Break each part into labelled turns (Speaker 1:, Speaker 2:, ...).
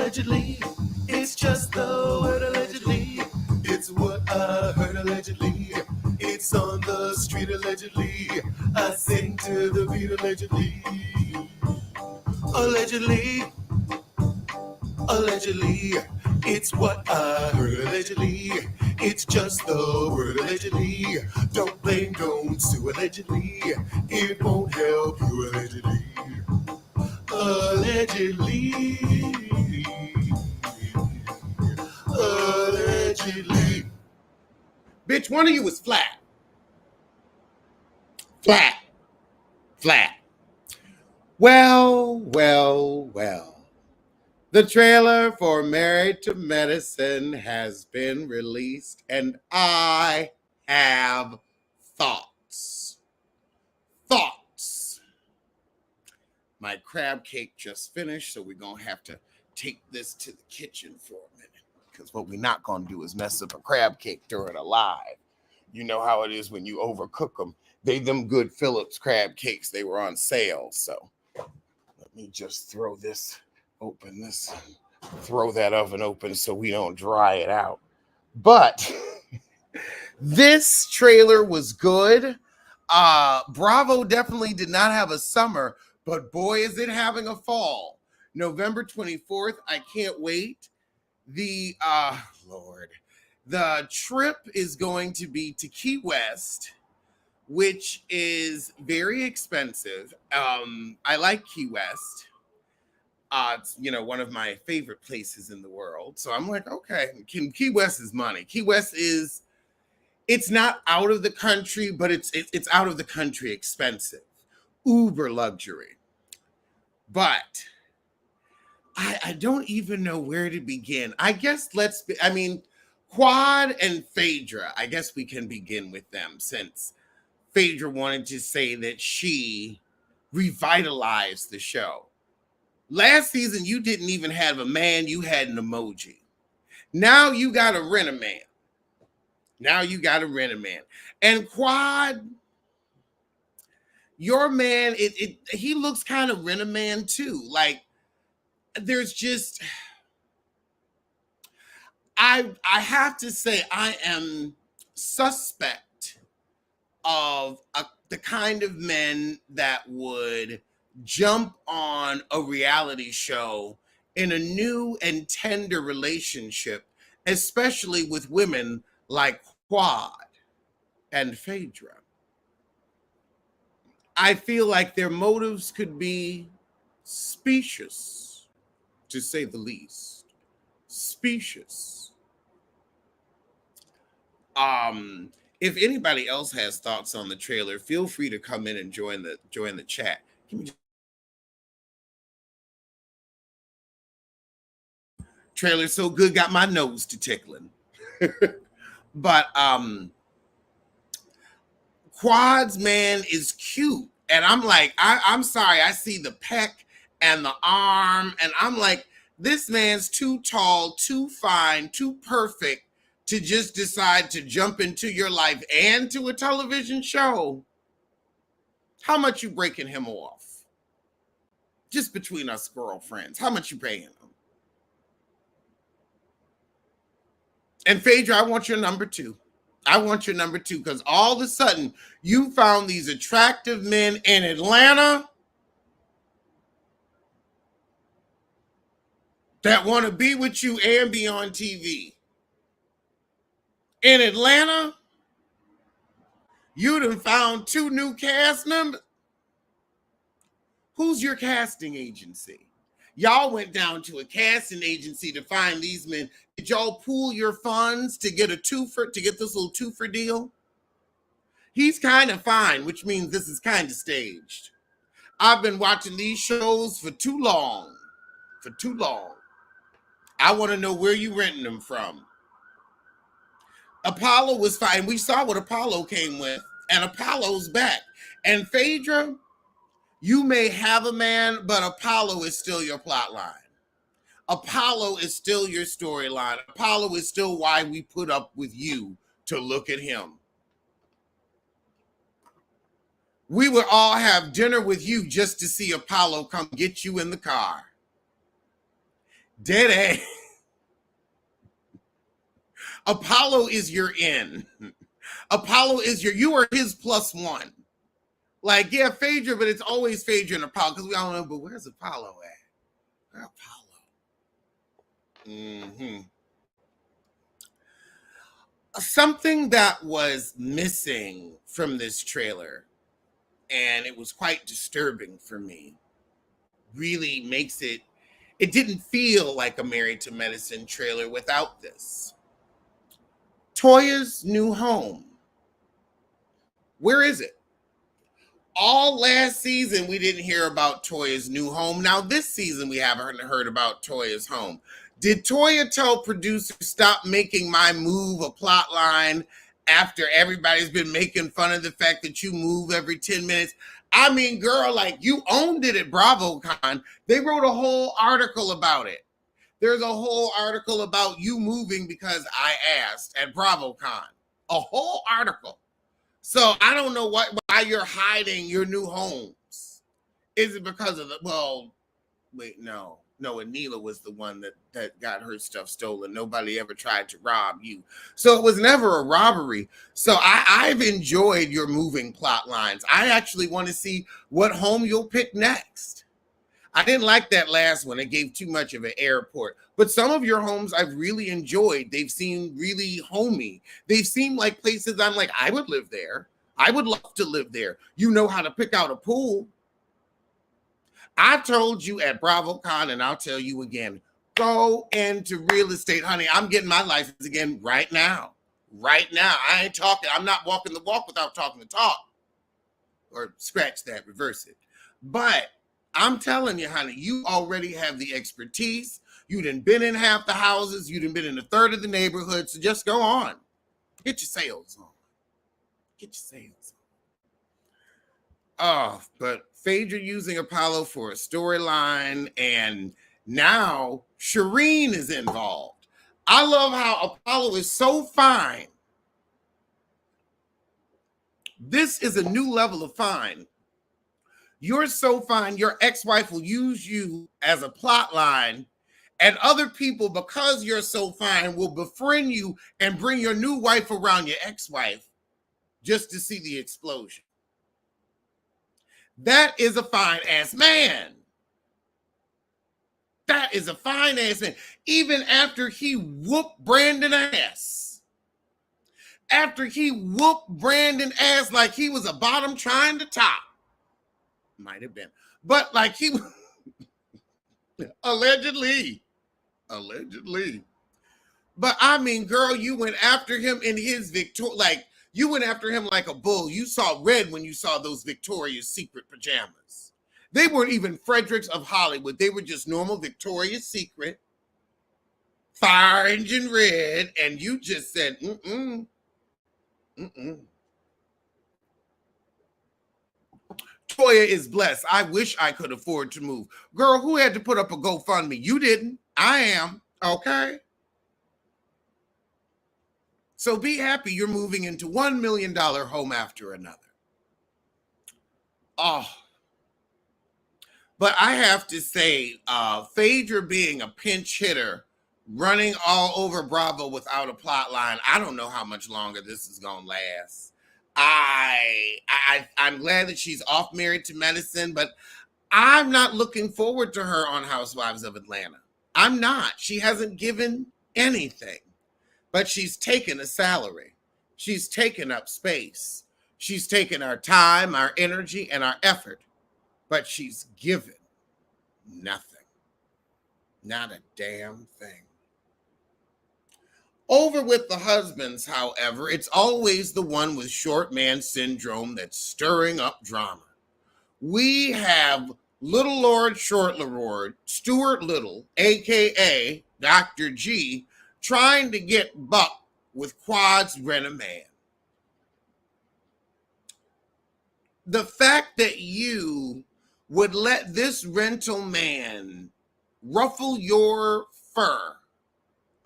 Speaker 1: Allegedly, it's just the word allegedly. It's what I heard allegedly. It's on the street allegedly. I sing to the beat allegedly. Allegedly, allegedly, it's what I heard allegedly. It's just the word allegedly. Don't blame, don't sue allegedly. It won't help you allegedly. Allegedly. Allegedly. Bitch, one of you was flat. Flat. Flat. Well. The trailer for Married to Medicine has been released, and I have thoughts. Thoughts. My crab cake just finished, so we're going to have to take this to the kitchen for a minute, because what we're not going to do is mess up a crab cake during a live. You know how it is when you overcook them. Them good Phillips crab cakes, they were on sale. So let me just throw that oven open so we don't dry it out. But this trailer was good. Bravo definitely did not have a summer, but boy, is it having a fall. November 24th, I can't wait. The trip is going to be to Key West, which is very expensive. I like Key West. It's, one of my favorite places in the world. So I'm like, okay, Key West is money. Key West it's not out of the country, but it's out of the country expensive. Uber luxury. But I don't even know where to begin. I guess Quad and Phaedra, I guess we can begin with them, since Phaedra wanted to say that she revitalized the show. Last season, you didn't even have a man, you had an emoji. Now you got to rent a man. And Quad, your man, he looks kind of rent a man too. Like, there's just, I have to say, I am suspect of the kind of men that would jump on a reality show in a new and tender relationship, especially with women like Quad and Phaedra. I feel like their motives could be specious, to say the least. Specious. If anybody else has thoughts on the trailer, feel free to come in and join the chat. Give me trailer so good, got my nose to tickling. But Quad's man is cute, and I'm like, I'm sorry, I see the pec and the arm, and I'm like, this man's too tall, too fine, too perfect to just decide to jump into your life and to a television show. How much you breaking him off? Just between us girlfriends, how much you paying him? And Phaedra, I want your number 2. I want your number 2, because all of a sudden you found these attractive men in Atlanta that want to be with you and be on TV. In Atlanta, you done found 2 new cast members. Who's your casting agency? Y'all went down to a casting agency to find these men. Did y'all pool your funds to get this little twofer deal? He's kind of fine, which means this is kind of staged. I've been watching these shows for too long. I want to know where you renting them from. Apollo was fine. We saw what Apollo came with, and Apollo's back. And Phaedra, you may have a man, but Apollo is still your plot line. Apollo is still your storyline. Apollo is still why we put up with you to look at him. We would all have dinner with you just to see Apollo come get you in the car. Dead ass. Apollo is your in. Apollo is you are his plus one. Like, yeah, Phaedra, but it's always Phaedra and Apollo because we all know, but where's Apollo at? Where's Apollo? Mm-hmm. Something that was missing from this trailer, and it was quite disturbing for me, really makes it didn't feel like a Married to Medicine trailer without this. Toya's new home. Where is it? All last season, we didn't hear about Toya's new home. Now, this season, we haven't heard about Toya's home. Did Toya tell producers, stop making my move a plot line after everybody's been making fun of the fact that you move every 10 minutes? I mean, girl, like, you owned it at BravoCon. They wrote a whole article about it. There's a whole article about you moving because I asked at BravoCon. A whole article. So I don't know why you're hiding your new homes. Is it because of no, Anila was the one that got her stuff stolen. Nobody ever tried to rob you. So it was never a robbery. So I've enjoyed your moving plot lines. I actually want to see what home you'll pick next. I didn't like that last one. It gave too much of an airport. But some of your homes I've really enjoyed. They've seemed really homey. They've seemed like places I'm like, I would live there. I would love to live there. You know how to pick out a pool. I told you at BravoCon, and I'll tell you again, go into real estate, honey. I'm getting my license again right now. Right now. I ain't talking. I'm not walking the walk without talking the talk. Or scratch that, reverse it. But I'm telling you, honey, you already have the expertise. You done been in half the houses. You done been in a third of the neighborhood. So just go on. Get your sales on. Get your sales on. Oh, but Phaedra using Apollo for a storyline, and now Shireen is involved. I love how Apollo is so fine. This is a new level of fine. You're so fine, your ex-wife will use you as a plot line, and other people, because you're so fine, will befriend you and bring your new wife around your ex-wife just to see the explosion. That is a fine-ass man. That is a fine-ass man. Even after he whooped Brandon ass. After he whooped Brandon ass like he was a bottom trying to top. Might have been. But like he allegedly. But I mean, girl, you went after him in his you went after him like a bull. You saw red when you saw those Victoria's Secret pajamas. They weren't even Fredericks of Hollywood. They were just normal Victoria's Secret, fire engine red, and you just said, Toya is blessed. I wish I could afford to move. Girl, who had to put up a GoFundMe? You didn't. I am. Okay. So be happy you're moving into $1 million home after another. Oh. But I have to say, Phaedra being a pinch hitter, running all over Bravo without a plot line, I don't know how much longer this is going to last. I'm glad that she's off Married to Medicine, but I'm not looking forward to her on Housewives of Atlanta. I'm not. She hasn't given anything, but she's taken a salary. She's taken up space. She's taken our time, our energy, and our effort, but she's given nothing. Not a damn thing. Over with the husbands, however, it's always the one with short man syndrome that's stirring up drama. We have Little Lord Short Lord, Stuart Little, a.k.a. Dr. G, trying to get Buck with Quad's rent-a-man. The fact that you would let this rental man ruffle your fur,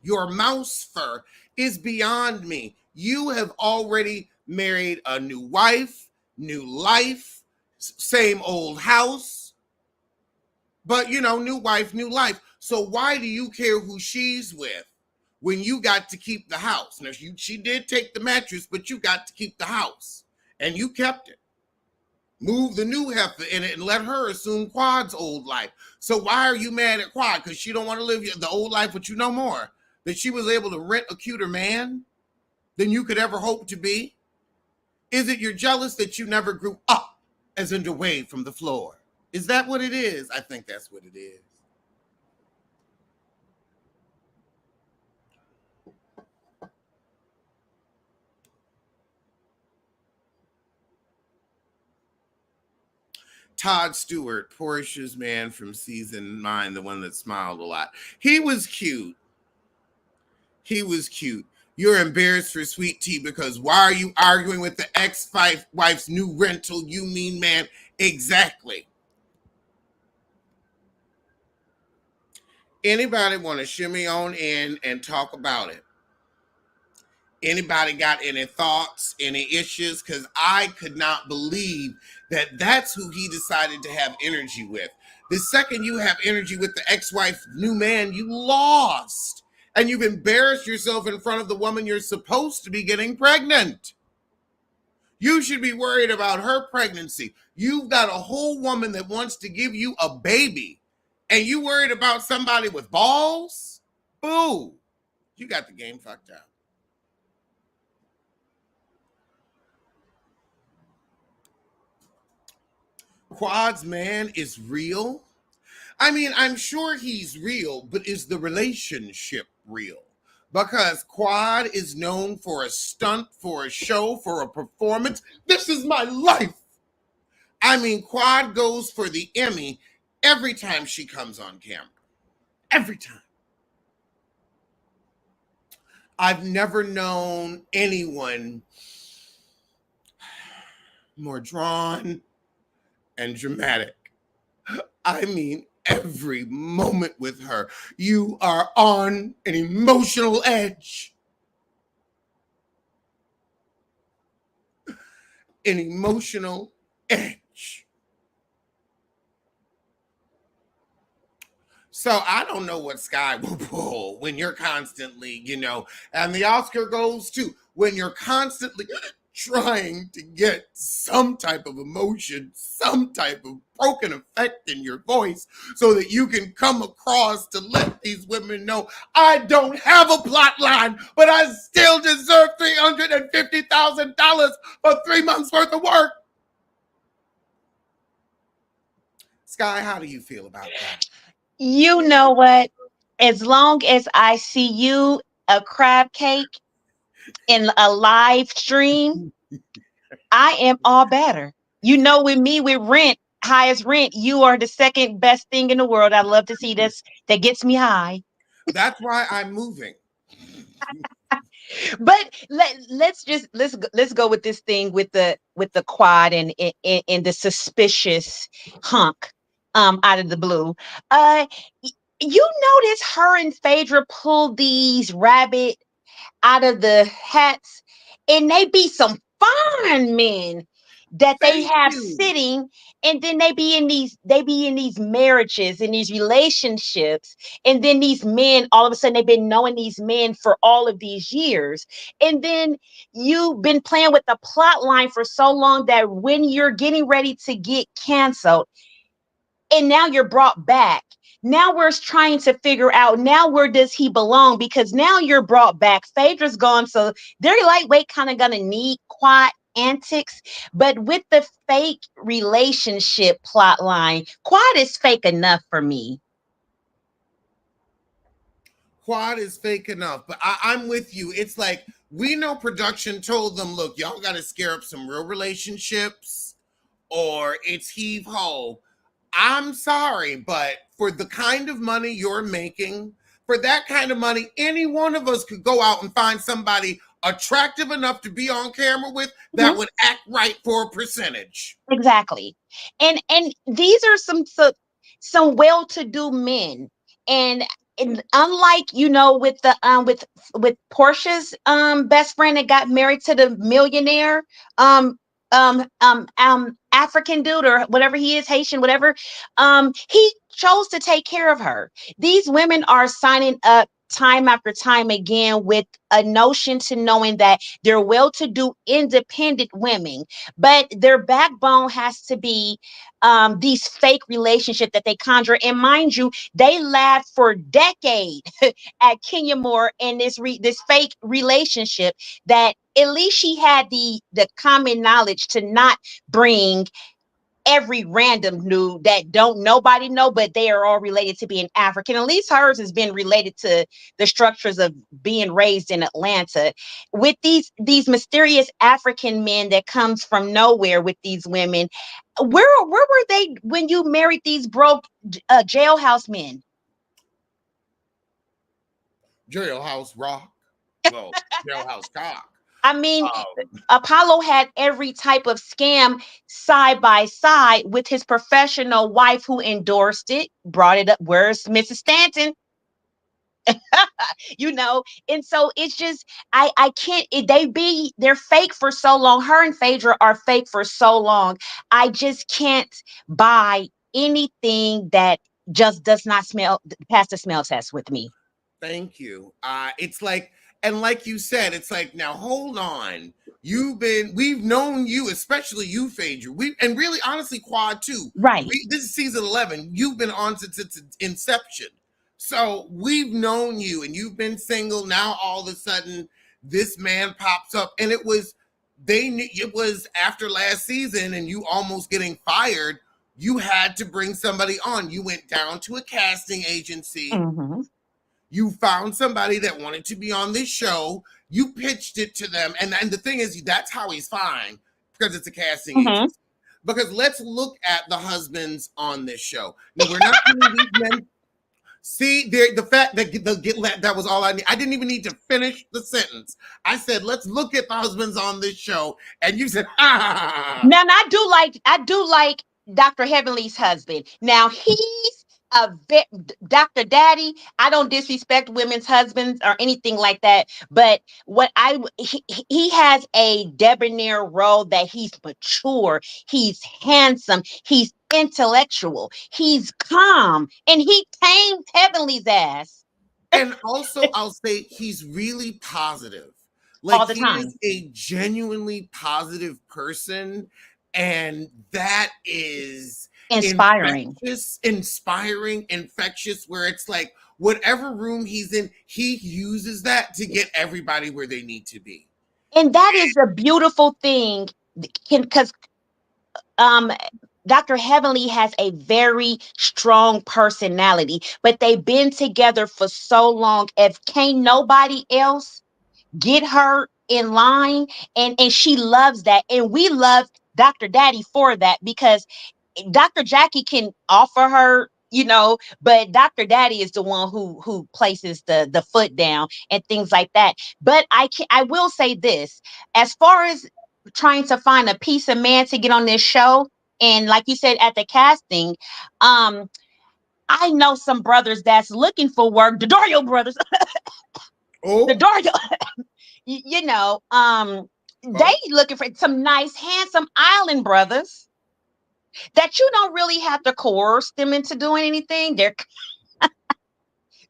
Speaker 1: your mouse fur, is beyond me. You have already married a new wife, new life, same old house. But new wife, new life. So why do you care who she's with when you got to keep the house? Now she did take the mattress, but you got to keep the house, and you kept it. Move the new heifer in it and let her assume Quad's old life. So why are you mad at Quad? Because she don't want to live the old life with you no more. That she was able to rent a cuter man than you could ever hope to be? Is it you're jealous that you never grew up as in away from the floor? Is that what it is? I think that's what it is. Todd Stewart, Portia's man from season 9, the one that smiled a lot. He was cute. He was cute. You're embarrassed for Sweet Tea because why are you arguing with the ex-wife's new rental, you mean man? Exactly. Anybody want to shimmy on in and talk about it? Anybody got any thoughts, any issues? Because I could not believe that that's who he decided to have energy with. The second you have energy with the ex-wife, new man, you lost. And you've embarrassed yourself in front of the woman you're supposed to be getting pregnant. You should be worried about her pregnancy. You've got a whole woman that wants to give you a baby, and you worried about somebody with balls? Boo. You got the game fucked up. Quad's man is real. I mean, I'm sure he's real, but is the relationship real? Because Quad is known for a stunt, for a show, for a performance. This is my life. I mean, Quad goes for the Emmy every time she comes on camera. Every time. I've never known anyone more drawn and dramatic. I mean, every moment with her, you are on an emotional edge. An emotional edge. So I don't know what Sky will pull when you're constantly, and the Oscar goes to when you're constantly trying to get some type of emotion, some type of broken effect in your voice so that you can come across to let these women know I don't have a plot line, but I still deserve $350,000 for 3 months worth of work. Sky, how do you feel about that?
Speaker 2: You know what? As long as I see you a crab cake in a live stream, I am all better. You know, with me, with rent, highest rent, you are the second best thing in the world. I love to see this. That gets me high.
Speaker 1: That's why I'm moving.
Speaker 2: But let's go with this thing with the quad and the suspicious hunk out of the blue. You notice her and Phaedra pull these rabbit out of the hats, and they be some fine men that they
Speaker 1: Thank
Speaker 2: have
Speaker 1: you.
Speaker 2: sitting, and then they be in these marriages, in these relationships, and then these men, all of a sudden they've been knowing these men for all of these years, and then you've been playing with the plot line for so long that when you're getting ready to get canceled and now you're brought back. Now we're trying to figure out now where does he belong, because now you're brought back. Phaedra's gone, so they're lightweight kind of gonna need quiet antics. But with the fake relationship plot line, Quad is fake enough for me.
Speaker 1: Quad is fake enough, but I'm with you. It's like we know production told them, look, y'all got to scare up some real relationships or it's heave ho. I'm sorry, but for the kind of money you're making, for that kind of money, any one of us could go out and find somebody attractive enough to be on camera with that
Speaker 2: Mhm.
Speaker 1: would act right for a percentage.
Speaker 2: Exactly. And these are some well-to-do men. And and unlike with the with Portia's best friend that got married to the millionaire, African dude or whatever he is, Haitian, whatever, he chose to take care of her. These women are signing up time after time again with a notion to knowing that they're well-to-do, independent women, but their backbone has to be these fake relationships that they conjure. And mind you, they last for decades at Kenya Moore in this fake relationship that at least she had the common knowledge to not bring every random nude that don't nobody know, but they are all related to being African. At least hers has been related to the structures of being raised in Atlanta. With these mysterious African men that comes from nowhere with these women, where were they when you married these broke jailhouse men?
Speaker 1: Jailhouse Rock. Well, Jailhouse Cock.
Speaker 2: I mean,
Speaker 1: Um,
Speaker 2: Apollo had every type of scam side by side with his professional wife who endorsed it, brought it up. Where's Mrs. Stanton? You know, and so it's just I can't they're fake for so long. Her and Phaedra are fake for so long. I just can't buy anything that just does not smell pass the smell test with me.
Speaker 1: Thank you. It's like, and like you said, it's like, now hold on. We've known you, especially you, Phaedra. And really, honestly, Quad too.
Speaker 2: Right.
Speaker 1: This is season 11. You've been on since inception. So we've known you, and you've been single. Now all of a sudden, this man pops up, and they knew it was after last season, and you almost getting fired. You had to bring somebody on. You went down to a casting agency.
Speaker 2: Mm-hmm.
Speaker 1: You found somebody that wanted to be on this show. You pitched it to them. And the thing is, that's how he's fine, because it's a casting
Speaker 2: Mm-hmm.
Speaker 1: agency. Because let's look at the husbands on this show. Now, we're not putting these men. See, the fact that was all I need. I didn't even need to finish the sentence. I said, let's look at the husbands on this show. And you said, ah.
Speaker 2: Now, I do like Dr. Heavenly's husband. Now he's Dr. Daddy. I don't disrespect women's husbands or anything like that, but he has a debonair role that he's mature, he's handsome, he's intellectual, he's calm, and he tamed Heavenly's ass
Speaker 1: And also, I'll say he's really positive. Like,
Speaker 2: all the
Speaker 1: he
Speaker 2: time.
Speaker 1: is a genuinely positive person. And that is
Speaker 2: Inspiring.
Speaker 1: infectious, inspiring, infectious, where it's like whatever room he's in, he uses that to get everybody where they need to be.
Speaker 2: And that is a beautiful thing because um Dr. Heavenly has a very strong personality, but they've been together for so long. If can't nobody else get her in line, and she loves that, and we love Dr. Daddy for that, because Dr. Jackie can offer her, but Dr. Daddy is the one who places the foot down and things like that. But I will say this, as far as trying to find a piece of man to get on this show, and like you said at the casting, um, I know some brothers that's looking for work, the Dario brothers, the
Speaker 1: Oh,
Speaker 2: Dario, they
Speaker 1: oh,
Speaker 2: looking for some nice, handsome island brothers that you don't really have to coerce them into doing anything. They're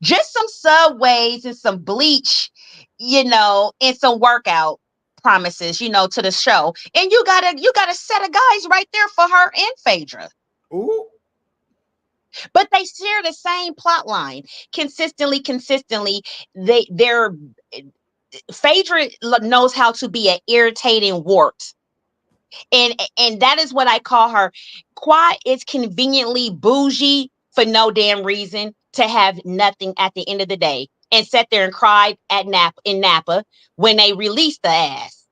Speaker 2: just some subways and some bleach, and some workout promises, to the show. And you got a set of guys right there for her and Phaedra.
Speaker 1: oh.
Speaker 2: But they share the same plot line consistently. They're Phaedra knows how to be an irritating wart, and that is what I call her. Quad is conveniently bougie for no damn reason to have nothing at the end of the day, and sat there and cried at Napa when they released the ass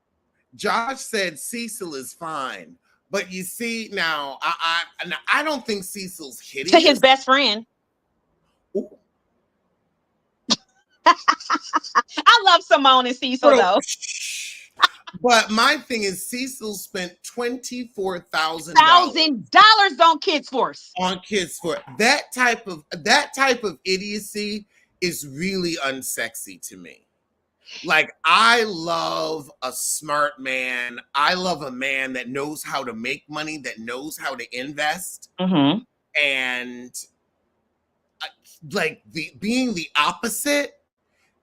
Speaker 1: Josh said Cecil is fine. But you see, now, I don't think Cecil's
Speaker 2: to his
Speaker 1: hideous.
Speaker 2: best friend.
Speaker 1: Ooh.
Speaker 2: I love Simone and Cecil though.
Speaker 1: But my thing is, Cecil spent $24,000
Speaker 2: $1,000 on Kids Force.
Speaker 1: on kids for that type of idiocy is really unsexy to me. Like, I love a smart man. I love a man that knows how to make money, that knows how to invest.
Speaker 2: Mm-hmm.
Speaker 1: And like the being the opposite,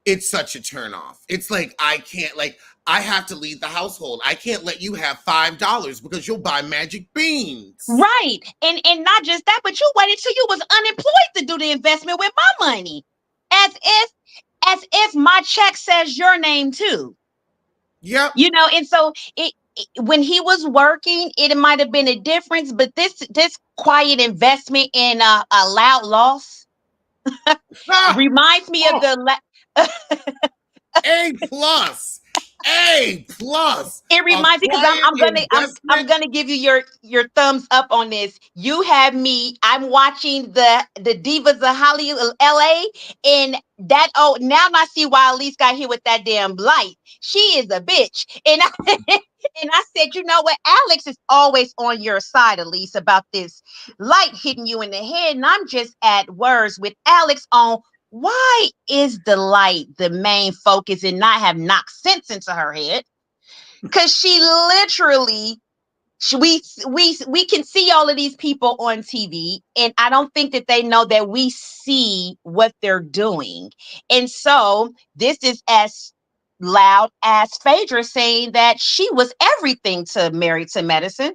Speaker 1: it's such a turnoff. It's like I can't, like, I have to lead the household. I can't let you have $5 because you'll buy magic beans.
Speaker 2: Right. And not just that, but you waited till you was unemployed to do the investment with my money. As if my check says your name too.
Speaker 1: Yep.
Speaker 2: And so when he was working, it might have been a difference, but this quiet investment in a loud loss
Speaker 1: Ah,
Speaker 2: reminds me of
Speaker 1: oh,
Speaker 2: the
Speaker 1: A plus. A plus.
Speaker 2: It
Speaker 1: A
Speaker 2: reminds me because I'm
Speaker 1: quiet
Speaker 2: I'm gonna I'm I'm
Speaker 1: investment.
Speaker 2: gonna give you your thumbs up on this. You have me. I'm watching the Divas of Hollywood, LA, and that now I see why Elise got hit with that damn light. She is a bitch, and and I said, you know what? Alex is always on your side, Elise, about this light hitting you in the head, and I'm just at words with Alex on. Why is the light the main focus and not have knocked sense into her head? Because she literally we can see all of these people on TV, and I don't think that they know that we see what they're doing. And so this is as loud as Phaedra saying that she was everything to Married to Medicine.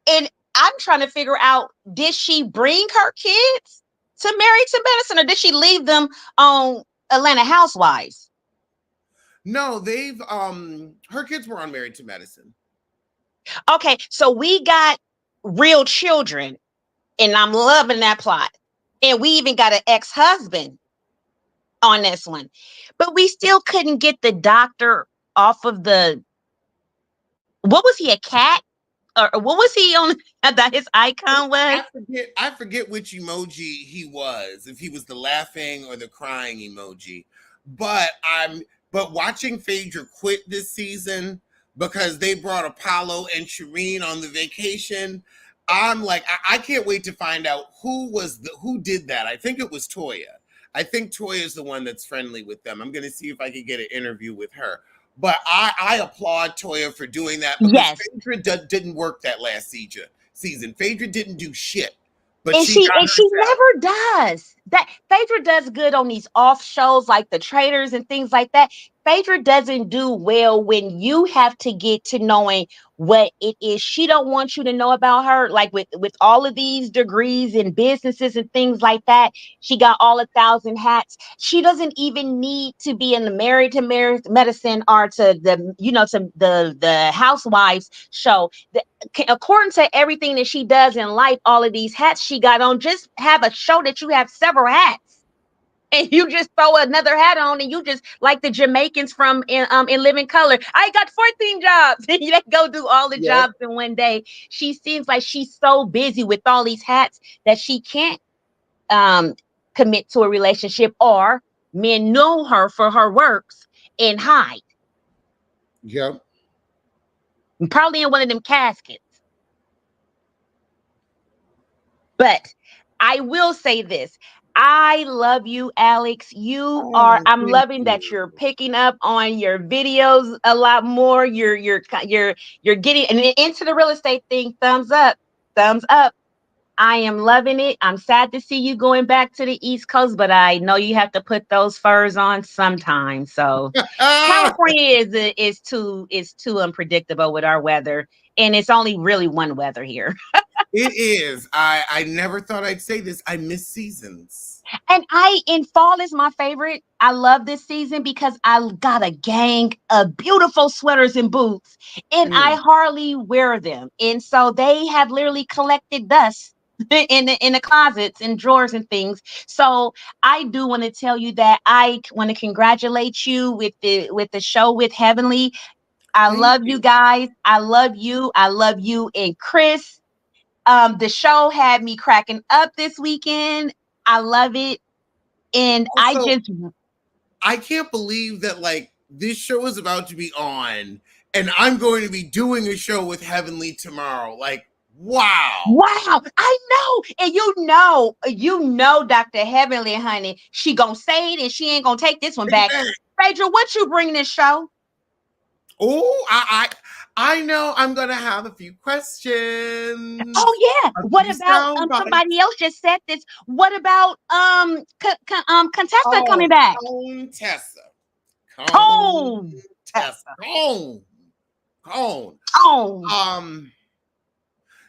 Speaker 2: And I'm trying to figure out, did she bring her kids to Married to Medicine, or did she leave them on Atlanta Housewives?
Speaker 1: No, they've her kids were on Married to Medicine.
Speaker 2: Okay, so we got real children, and I'm loving that plot. And we even got an ex-husband on this one. But we still couldn't get the doctor off of the, what was he, a cat? Or what was he on that his icon was?
Speaker 1: I forget which emoji he was, if he was the laughing or the crying emoji. But watching Phaedra quit this season because they brought Apollo and Shireen on the vacation. I'm like, I can't wait to find out who did that. I think it was Toya. I think Toya is the one that's friendly with them. I'm gonna see if I can get an interview with her. But I applaud Toya for doing that because
Speaker 2: Yes.
Speaker 1: Phaedra didn't work that last season. Phaedra didn't do shit, but
Speaker 2: And
Speaker 1: she
Speaker 2: she
Speaker 1: got
Speaker 2: and
Speaker 1: her
Speaker 2: she
Speaker 1: salary.
Speaker 2: never does. That Phaedra does good on these off shows like the Traders and things like that. Phaedra doesn't do well when you have to get to knowing what it is she don't want you to know about her. Like with all of these degrees and businesses and things like that, she got all 1,000 hats. She doesn't even need to be in the Married to Medicine or to the Housewives show. According to everything that she does in life, all of these hats she got on, just have a show that you have several hats. And you just throw another hat on, and you just like the Jamaicans from in Living Color. I got 14 jobs. And you go do all the
Speaker 1: Yep.
Speaker 2: jobs in one day. She seems like she's so busy with all these hats that she can't um commit to a relationship, or men know her for her works and hide.
Speaker 1: Yep.
Speaker 2: Probably in one of them caskets. But I will say this. I love you, Alex.
Speaker 1: Oh,
Speaker 2: I'm
Speaker 1: thank
Speaker 2: loving that
Speaker 1: you.
Speaker 2: you're picking up on your videos a lot more. You're getting into the real estate thing. Thumbs up. Thumbs up. I am loving it. I'm sad to see you going back to the East Coast, but I know you have to put those furs on sometime. So
Speaker 1: Ah,
Speaker 2: California is too unpredictable with our weather, and it's only really one weather here.
Speaker 1: it is. I never thought I'd say this. I miss seasons.
Speaker 2: And fall is my favorite. I love this season because I got a gang of beautiful sweaters and boots, and I
Speaker 1: Mm.
Speaker 2: hardly wear them. And so they have literally collected dust in the closets and drawers and things. So I do want to tell you that I want to congratulate you with the show with Heavenly. I
Speaker 1: Thank
Speaker 2: love you
Speaker 1: you.
Speaker 2: guys. I love you. I love you and Chris. The show had me cracking up this weekend. I love it. And I
Speaker 1: Also,
Speaker 2: just,
Speaker 1: I can't believe that like this show is about to be on, and I'm going to be doing a show with Heavenly tomorrow. Like, wow.
Speaker 2: wow, I know. And you know, Dr. Heavenly, honey, she gonna say it and she ain't gonna take this one back. Phaedra, what you bring this show?
Speaker 1: Oh, I know I'm gonna have a few questions,
Speaker 2: Oh yeah.
Speaker 1: a
Speaker 2: What
Speaker 1: few
Speaker 2: about
Speaker 1: sound
Speaker 2: somebody
Speaker 1: bites.
Speaker 2: else just said this? What about Contessa coming
Speaker 1: Oh,
Speaker 2: back?
Speaker 1: Cone Tessa. Cone
Speaker 2: Tone.
Speaker 1: Tessa. Cone. Cone.
Speaker 2: Tone.
Speaker 1: Um,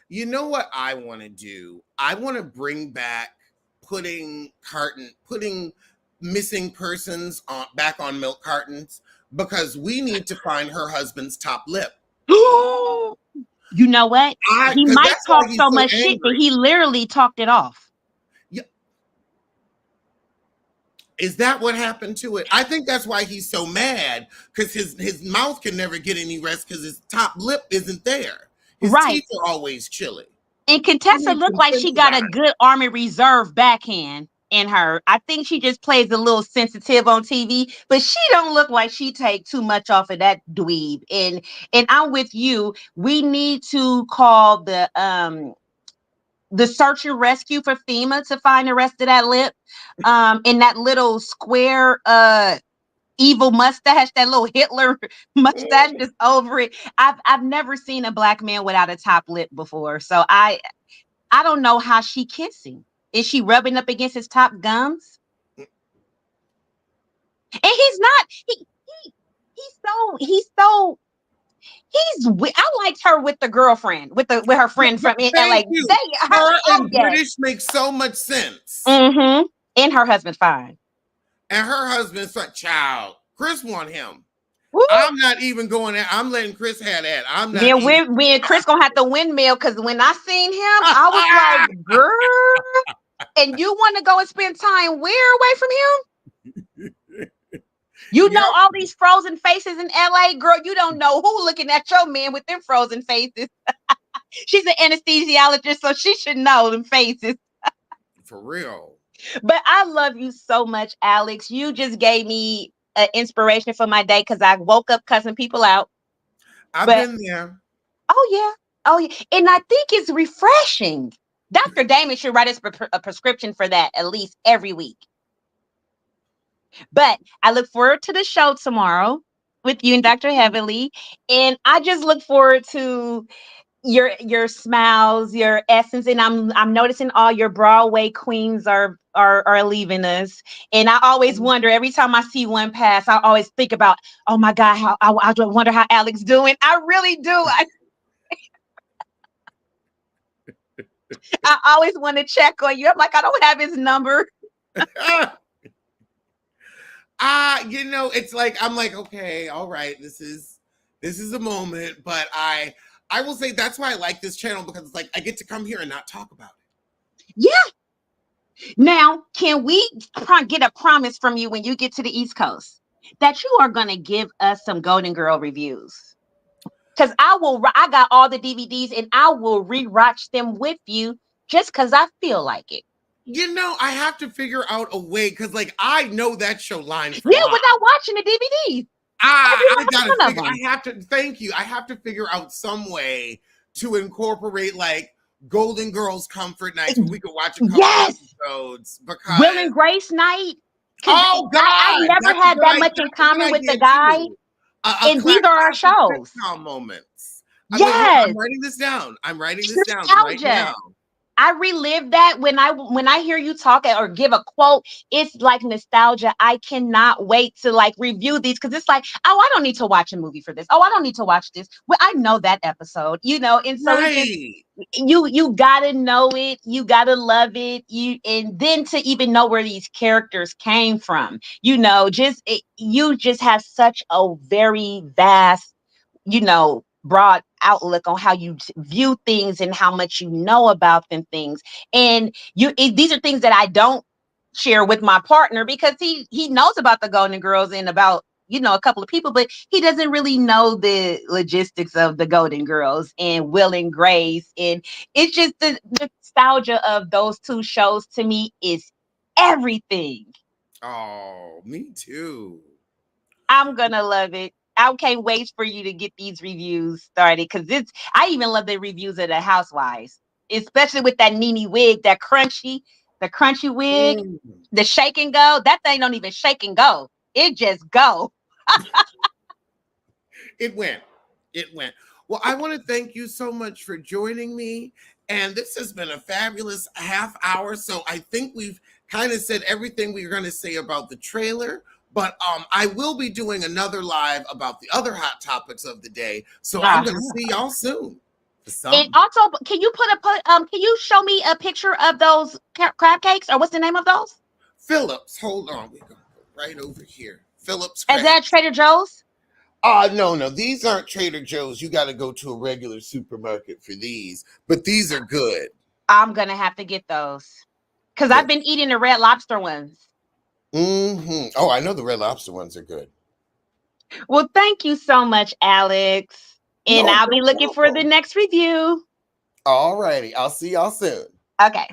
Speaker 1: you know what I want to do? I want to bring back putting missing persons on back on milk cartons because we need to find her husband's top lip.
Speaker 2: You know what? He
Speaker 1: Because
Speaker 2: might
Speaker 1: that's why
Speaker 2: talk
Speaker 1: he's
Speaker 2: so
Speaker 1: so
Speaker 2: much shit that
Speaker 1: angry.
Speaker 2: he literally talked it off.
Speaker 1: Yeah, is that what happened to it? I think that's why he's so mad because his mouth can never get any rest because his top lip isn't there. His
Speaker 2: Right.
Speaker 1: teeth are always chilly.
Speaker 2: And
Speaker 1: He
Speaker 2: Contessa
Speaker 1: needs
Speaker 2: looked
Speaker 1: some
Speaker 2: like she got a
Speaker 1: Sensodyne.
Speaker 2: good Army Reserve backhand in her. I think she just plays a little sensitive on TV, but she don't look like she take too much off of that dweeb. And I'm with you. We need to call the search and rescue for FEMA to find the rest of that lip. And that little square evil mustache, that little Hitler mustache
Speaker 1: Mm.
Speaker 2: just over it. I've never seen a black man without a top lip before. So I don't know how she kissing. Is she rubbing up against his top gums? And he's not. He's so I liked her with the girlfriend, with her friend from in
Speaker 1: Thank
Speaker 2: LA.
Speaker 1: you. Her
Speaker 2: Oh
Speaker 1: and
Speaker 2: yes.
Speaker 1: British makes so much sense.
Speaker 2: Mm-hmm. And her husband fine.
Speaker 1: And her husband's like, child, Chris want him.
Speaker 2: Woo.
Speaker 1: I'm not even going there. I'm letting Chris have that. I'm not
Speaker 2: Then
Speaker 1: even.
Speaker 2: we and Chris gonna have to windmill because when I seen him, I was like, girl, and you want to go and spend time where away from him? You
Speaker 1: Yep,
Speaker 2: know all these frozen faces in LA, girl. You don't know who looking at your man with them frozen faces. She's an anesthesiologist, so she should know them faces.
Speaker 1: for real.
Speaker 2: But I love you so much, Alex. You just gave me an inspiration for my day because I woke up cussing people out.
Speaker 1: I've
Speaker 2: But
Speaker 1: been there.
Speaker 2: oh yeah, oh yeah, and I think it's refreshing. Dr. Damon should write us a prescription for that at least every week. But I look forward to the show tomorrow with you and Dr. Heavenly, and I just look forward to your smiles, your essence, and I'm noticing all your Broadway queens are leaving us. And I always wonder every time I see one pass, I always think about, oh my God, how I wonder how Alex doing. I really do. I always want to check on you. I'm like, I don't have his number.
Speaker 1: It's like I'm like, okay, all right, this is a moment, but I will say that's why I like this channel because it's like I get to come here and not talk about it.
Speaker 2: Yeah. Now, can we get a promise from you when you get to the East Coast that you are going to give us some Golden Girl reviews? Because I got all the DVDs and I will rewatch them with you just because I feel like it.
Speaker 1: I have to figure out a way because like I know that show line for
Speaker 2: Yeah,
Speaker 1: line.
Speaker 2: without watching the DVDs. Every
Speaker 1: I
Speaker 2: last
Speaker 1: gotta
Speaker 2: one of
Speaker 1: figure. I
Speaker 2: them.
Speaker 1: have to. Thank you. I have to figure out some way to incorporate like Golden Girls comfort nights where we could watch a couple
Speaker 2: Yes.
Speaker 1: episodes
Speaker 2: Will and
Speaker 1: because
Speaker 2: Grace night. Because
Speaker 1: oh
Speaker 2: I've
Speaker 1: god,
Speaker 2: never
Speaker 1: that's a
Speaker 2: had
Speaker 1: good
Speaker 2: that much in
Speaker 1: that's a good
Speaker 2: common with the
Speaker 1: idea
Speaker 2: guy.
Speaker 1: too. A
Speaker 2: And these are our
Speaker 1: classic
Speaker 2: shows.
Speaker 1: sitcom moments. Wait, hold on.
Speaker 2: Yes.
Speaker 1: I'm writing this down. I'm writing
Speaker 2: It's
Speaker 1: this down right
Speaker 2: nostalgia.
Speaker 1: now.
Speaker 2: I relive that when I hear you talk or give a quote, it's like nostalgia. I cannot wait to like review these because it's like, oh, I don't need to watch a movie for this. Oh, I don't need to watch this. Well, I know that episode, and so it's just
Speaker 1: Right.
Speaker 2: you gotta know it, you gotta love it, and then to even know where these characters came from, you just have such a very vast broad outlook on how you view things and how much you know about them things. And these are things that I don't share with my partner because he knows about the Golden Girls and about a couple of people, but he doesn't really know the logistics of the Golden Girls and Will and Grace. And it's just the nostalgia of those two shows to me is everything.
Speaker 1: Oh, me too.
Speaker 2: I'm gonna love it. I can't wait for you to get these reviews started because I even love the reviews of the Housewives, especially with that Nene wig, the crunchy wig,
Speaker 1: Mm.
Speaker 2: the shake and go. That thing don't even shake and go. it just go.
Speaker 1: It went. It went. Well, I want to thank you so much for joining me. And this has been a fabulous half hour. So I think we've kind of said everything we were going to say about the trailer. But I will be doing another live about the other hot topics of the day. So I'm going to
Speaker 2: Uh-huh.
Speaker 1: see y'all soon for
Speaker 2: And
Speaker 1: some.
Speaker 2: also, can you can you show me a picture of those crab cakes, or what's the name of those?
Speaker 1: Phillips, hold on. We're going to go right over here. Phillips
Speaker 2: Is that
Speaker 1: crabs.
Speaker 2: Trader Joe's?
Speaker 1: No, these aren't Trader Joe's. You got to go to a regular supermarket for these, but these are good.
Speaker 2: I'm gonna have to get those because
Speaker 1: Yeah.
Speaker 2: I've been eating the Red Lobster ones.
Speaker 1: Oh, I know the Red Lobster ones are good.
Speaker 2: Well, thank you so much, Alex. And
Speaker 1: No,
Speaker 2: I'll be
Speaker 1: no
Speaker 2: looking for the
Speaker 1: problem.
Speaker 2: next review.
Speaker 1: All righty. I'll see y'all soon.
Speaker 2: Okay.